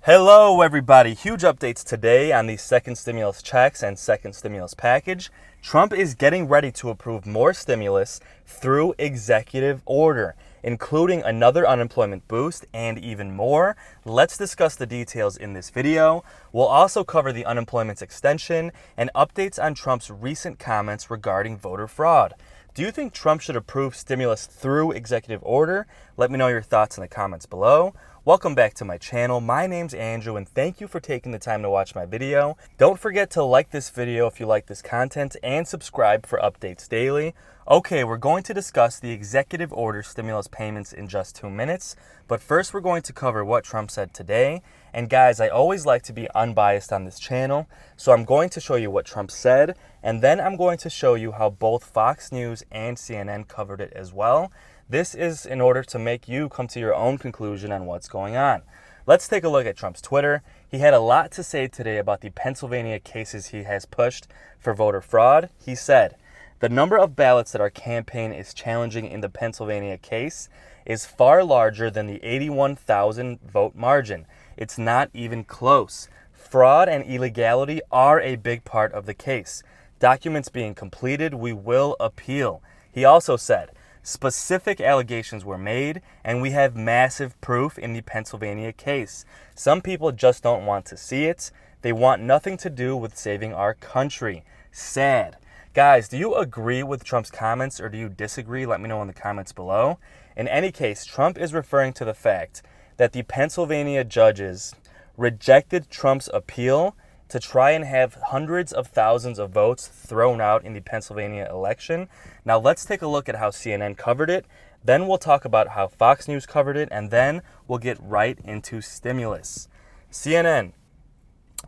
Hello, everybody. Huge updates today on the second stimulus checks and second stimulus package. Trump is getting ready to approve more stimulus through executive order, including another unemployment boost and even more. Let's discuss the details in this video. We'll also cover the unemployment extension and updates on Trump's recent comments regarding voter fraud. Do you think Trump should approve stimulus through executive order? Let me know your thoughts in the comments below. Welcome back to my channel. My name's Andrew and thank you for taking the time to watch my video. Don't forget to like this video if you like this content and subscribe for updates daily. Okay, we're going to discuss the executive order stimulus payments in just 2 minutes, but first we're going to cover what Trump said today. And guys, I always like to be unbiased on this channel, so I'm going to show you what Trump said, and then I'm going to show you how both Fox News and CNN covered it as well. This is in order to make you come to your own conclusion on what's going on. Let's take a look at Trump's Twitter. He had a lot to say today about the Pennsylvania cases he has pushed for voter fraud. He said, "The number of ballots that our campaign is challenging in the Pennsylvania case is far larger than the 81,000 vote margin. It's not even close. Fraud and illegality are a big part of the case. Documents being completed, we will appeal." He also said, "Specific allegations were made, and we have massive proof in the Pennsylvania case. Some people just don't want to see it. They want nothing to do with saving our country. Sad." Guys, do you agree with Trump's comments or do you disagree? Let me know in the comments below. In any case, Trump is referring to the fact that the Pennsylvania judges rejected Trump's appeal to try and have hundreds of thousands of votes thrown out in the Pennsylvania election. Now let's take a look at how CNN covered it. Then we'll talk about how Fox News covered it, and then we'll get right into stimulus. CNN,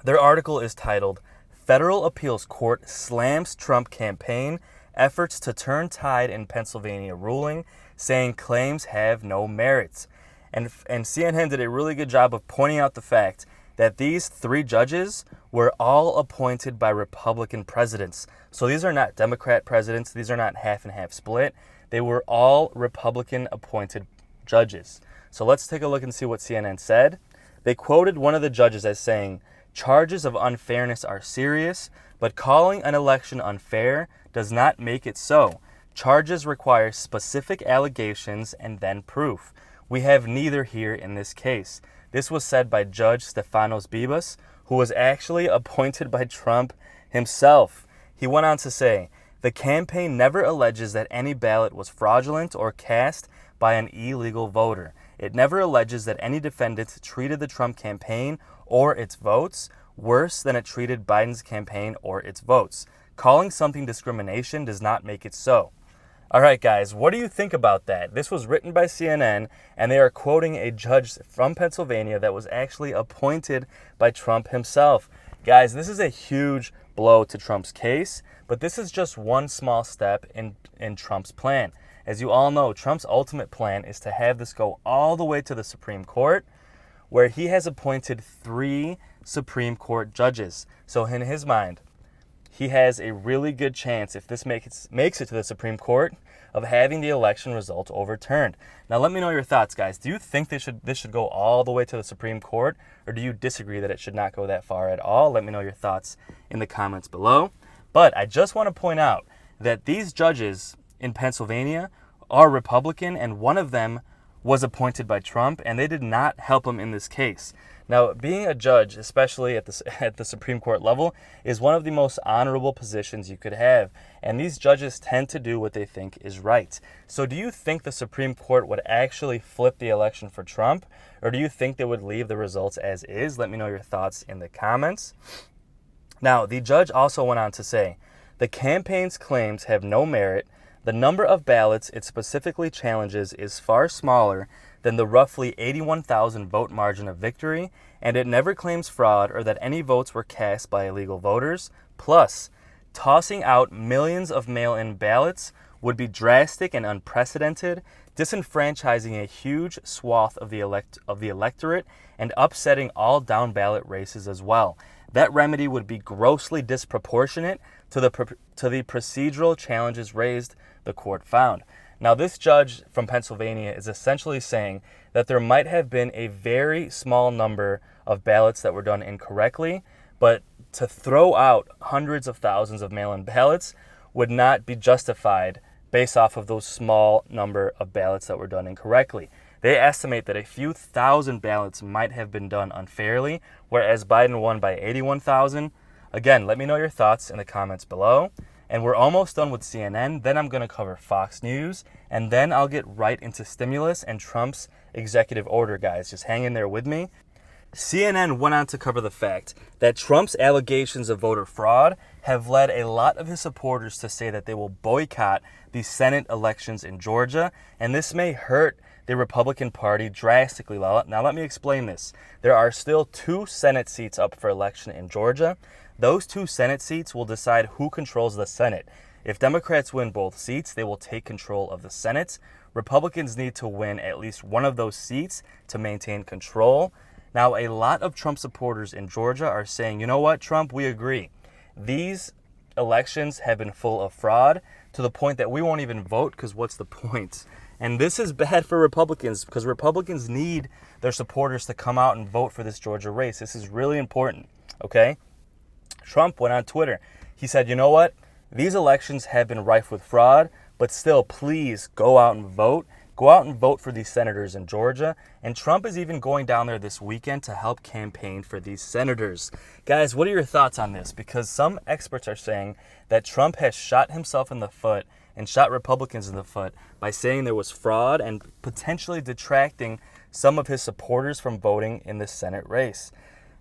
their article is titled, "Federal Appeals Court Slams Trump Campaign Efforts to Turn Tide in Pennsylvania Ruling, Saying Claims Have No Merit." And CNN did a really good job of pointing out the fact that these 3 judges were all appointed by Republican presidents. So these are not Democrat presidents. These are not half and half split. They were all Republican appointed judges. So let's take a look and see what CNN said. They quoted one of the judges as saying, "Charges of unfairness are serious, but calling an election unfair does not make it so. Charges require specific allegations and then proof. We have neither here in this case." This was said by Judge Stefanos Bibas, who was actually appointed by Trump himself. He went on to say, "The campaign never alleges that any ballot was fraudulent or cast by an illegal voter. It never alleges that any defendant treated the Trump campaign or its votes worse than it treated Biden's campaign or its votes. Calling something discrimination does not make it so." All right, guys, what do you think about that? This was written by CNN, and they are quoting a judge from Pennsylvania that was actually appointed by Trump himself. Guys, this is a huge blow to Trump's case, but this is just one small step in Trump's plan. As you all know, Trump's ultimate plan is to have this go all the way to the Supreme Court, where he has appointed 3 Supreme Court judges. So in his mind, he has a really good chance, if this makes it to the Supreme Court, of having the election result overturned. Now let me know your thoughts, guys. Do you think this should go all the way to the Supreme Court, or do you disagree that it should not go that far at all? Let me know your thoughts in the comments below. But I just want to point out that these judges in Pennsylvania are Republican, and one of them was appointed by Trump, and they did not help him in this case. Now, being a judge, especially at the Supreme Court level, is one of the most honorable positions you could have, and these judges tend to do what they think is right. So do you think the Supreme Court would actually flip the election for Trump, or do you think they would leave the results as is? Let me know your thoughts in the comments. Now, the judge also went on to say, "The campaign's claims have no merit. The number of ballots it specifically challenges is far smaller than the roughly 81,000 vote margin of victory, and it never claims fraud or that any votes were cast by illegal voters. Plus, tossing out millions of mail-in ballots would be drastic and unprecedented, disenfranchising a huge swath of the electorate and upsetting all down-ballot races as well. That remedy would be grossly disproportionate to the procedural challenges raised," the court found. Now, this judge from Pennsylvania is essentially saying that there might have been a very small number of ballots that were done incorrectly, but to throw out hundreds of thousands of mail-in ballots would not be justified based off of those small number of ballots that were done incorrectly. They estimate that a few thousand ballots might have been done unfairly, whereas Biden won by 81,000. Again, let me know your thoughts in the comments below. And we're almost done with CNN. Then I'm going to cover Fox News. And then I'll get right into stimulus and Trump's executive order, guys. Just hang in there with me. CNN went on to cover the fact that Trump's allegations of voter fraud have led a lot of his supporters to say that they will boycott the Senate elections in Georgia, and this may hurt the Republican Party drastically. Now let me explain this. There are still 2 Senate seats up for election in Georgia. Those 2 Senate seats will decide who controls the Senate. If Democrats win both seats, they will take control of the Senate. Republicans need to win at least one of those seats to maintain control. Now, a lot of Trump supporters in Georgia are saying, you know what, Trump, we agree. These elections have been full of fraud to the point that we won't even vote because what's the point? And this is bad for Republicans because Republicans need their supporters to come out and vote for this Georgia race. This is really important, okay? Trump went on Twitter. He said, you know what? These elections have been rife with fraud, but still, please go out and vote. Go out and vote for these senators in Georgia. And Trump is even going down there this weekend to help campaign for these senators. Guys, what are your thoughts on this? Because some experts are saying that Trump has shot himself in the foot and shot Republicans in the foot by saying there was fraud and potentially detracting some of his supporters from voting in the Senate race.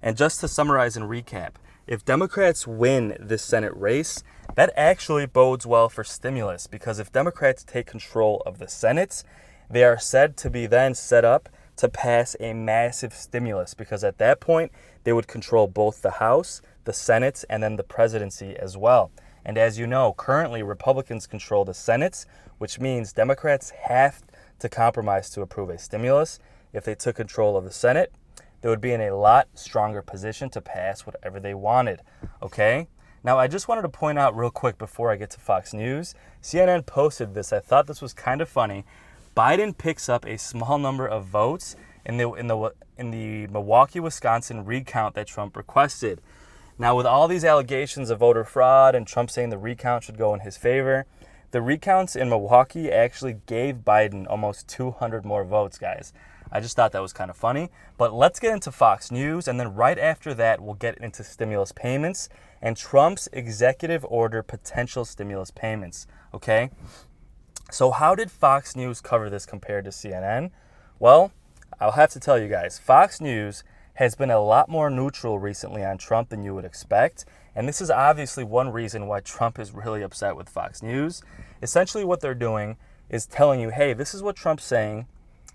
And just to summarize and recap, if Democrats win this Senate race, that actually bodes well for stimulus because if Democrats take control of the Senate, they are said to be then set up to pass a massive stimulus because at that point, they would control both the House, the Senate, and then the presidency as well. And as you know, currently Republicans control the Senate, which means Democrats have to compromise to approve a stimulus. If they took control of the Senate, they would be in a lot stronger position to pass whatever they wanted, okay? Now, I just wanted to point out real quick before I get to Fox News, CNN posted this. I thought this was kind of funny. Biden picks up a small number of votes in the Milwaukee, Wisconsin recount that Trump requested. Now, with all these allegations of voter fraud and Trump saying the recount should go in his favor, the recounts in Milwaukee actually gave Biden almost 200 more votes, guys. I just thought that was kind of funny. But let's get into Fox News, and then right after that, we'll get into stimulus payments and Trump's executive order potential stimulus payments, okay? So how did Fox News cover this compared to CNN? Well, I'll have to tell you guys, Fox News has been a lot more neutral recently on Trump than you would expect. And this is obviously one reason why Trump is really upset with Fox News. Essentially what they're doing is telling you, hey, this is what Trump's saying.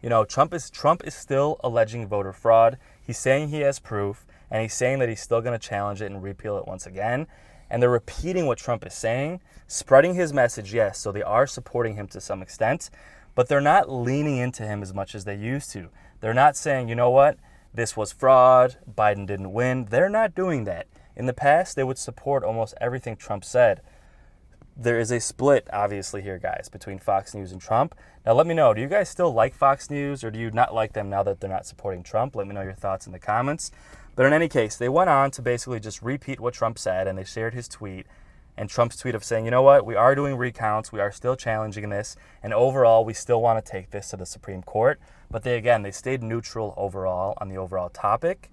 You know, Trump is still alleging voter fraud. He's saying he has proof, and he's saying that he's still going to challenge it and repeal it once again. And they're repeating what Trump is saying, spreading his message, yes, so they are supporting him to some extent, but they're not leaning into him as much as they used to. They're not saying, you know what, this was fraud, Biden didn't win. They're not doing that. In the past, they would support almost everything Trump said. There is a split, obviously, here, guys, between Fox News and Trump. Now, let me know, do you guys still like Fox News, or do you not like them now that they're not supporting Trump? Let me know your thoughts in the comments. But in any case, they went on to basically just repeat what Trump said, and they shared his tweet, and Trump's tweet of saying, you know what, we are doing recounts, we are still challenging this, and overall, we still want to take this to the Supreme Court. But they stayed neutral overall on the overall topic.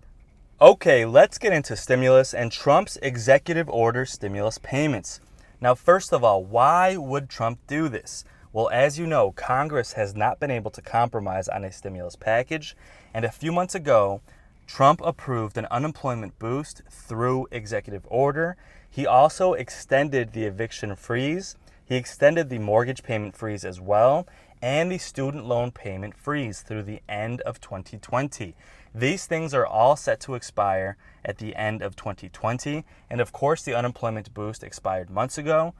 Okay, let's get into stimulus and Trump's executive order stimulus payments. Now, first of all, why would Trump do this? Well, as you know, Congress has not been able to compromise on a stimulus package, and a few months ago, Trump approved an unemployment boost through executive order. He also extended the eviction freeze. He extended the mortgage payment freeze as well, and the student loan payment freeze through the end of 2020. These things are all set to expire at the end of 2020. And of course, the unemployment boost expired months ago.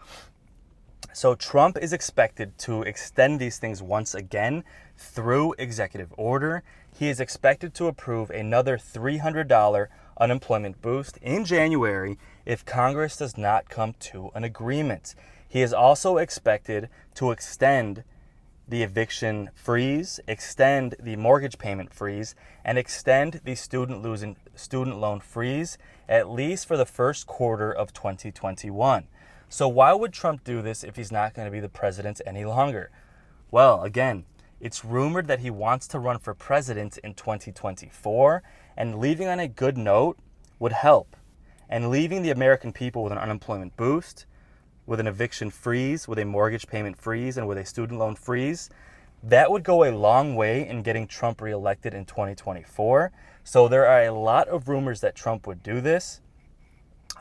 So Trump is expected to extend these things once again through executive order. He is expected to approve another $300 unemployment boost in January if Congress does not come to an agreement. He is also expected to extend the eviction freeze, extend the mortgage payment freeze, and extend the student loan freeze at least for the first quarter of 2021. So why would Trump do this if he's not going to be the president any longer? Well, again, it's rumored that he wants to run for president in 2024, and leaving on a good note would help. And leaving the American people with an unemployment boost, with an eviction freeze, with a mortgage payment freeze, and with a student loan freeze, that would go a long way in getting Trump reelected in 2024. So there are a lot of rumors that Trump would do this.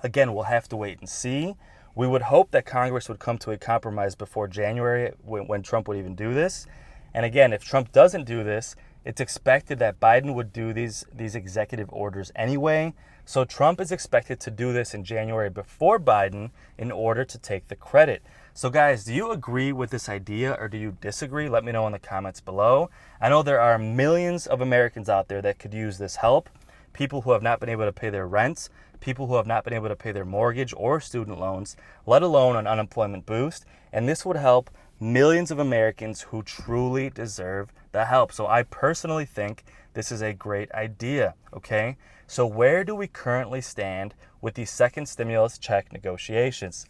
Again, we'll have to wait and see. We would hope that Congress would come to a compromise before January when Trump would even do this. And again, if Trump doesn't do this, it's expected that Biden would do these executive orders anyway. So Trump is expected to do this in January before Biden in order to take the credit. So guys, do you agree with this idea or do you disagree? Let me know in the comments below. I know there are millions of Americans out there that could use this help. People who have not been able to pay their rent, people who have not been able to pay their mortgage or student loans, let alone an unemployment boost. And this would help millions of Americans who truly deserve the help. So I personally think this is a great idea, okay? So where do we currently stand with the second stimulus check negotiations?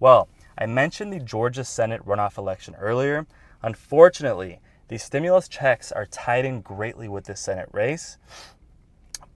Well, I mentioned the Georgia Senate runoff election earlier. Unfortunately, the stimulus checks are tied in greatly with the Senate race.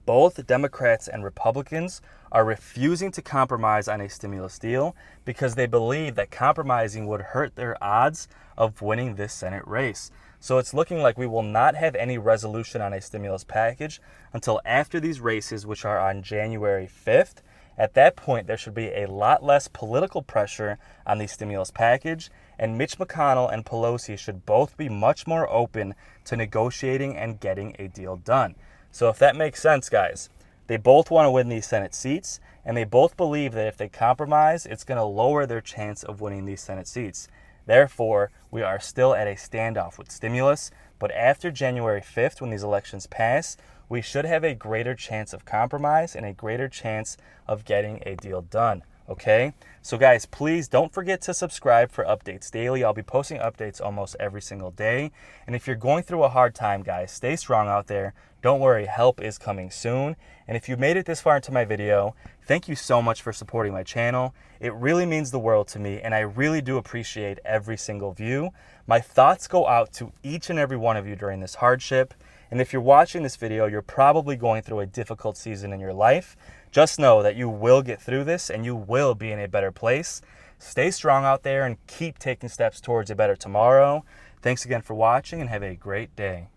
Both Democrats and Republicans are refusing to compromise on a stimulus deal because they believe that compromising would hurt their odds of winning this Senate race. So it's looking like we will not have any resolution on a stimulus package until after these races, which are on January 5th. At that point, there should be a lot less political pressure on the stimulus package, and Mitch McConnell and Pelosi should both be much more open to negotiating and getting a deal done. So if that makes sense, guys, they both want to win these Senate seats, and they both believe that if they compromise, it's going to lower their chance of winning these Senate seats. Therefore, we are still at a standoff with stimulus, but after January 5th, when these elections pass, we should have a greater chance of compromise and a greater chance of getting a deal done. Okay? So guys, please don't forget to subscribe for updates daily. I'll be posting updates almost every single day. And if you're going through a hard time, guys, stay strong out there. Don't worry, help is coming soon. And if you made it this far into my video, thank you so much for supporting my channel. It really means the world to me, and I really do appreciate every single view. My thoughts go out to each and every one of you during this hardship. And if you're watching this video, you're probably going through a difficult season in your life. Just know that you will get through this and you will be in a better place. Stay strong out there and keep taking steps towards a better tomorrow. Thanks again for watching and have a great day.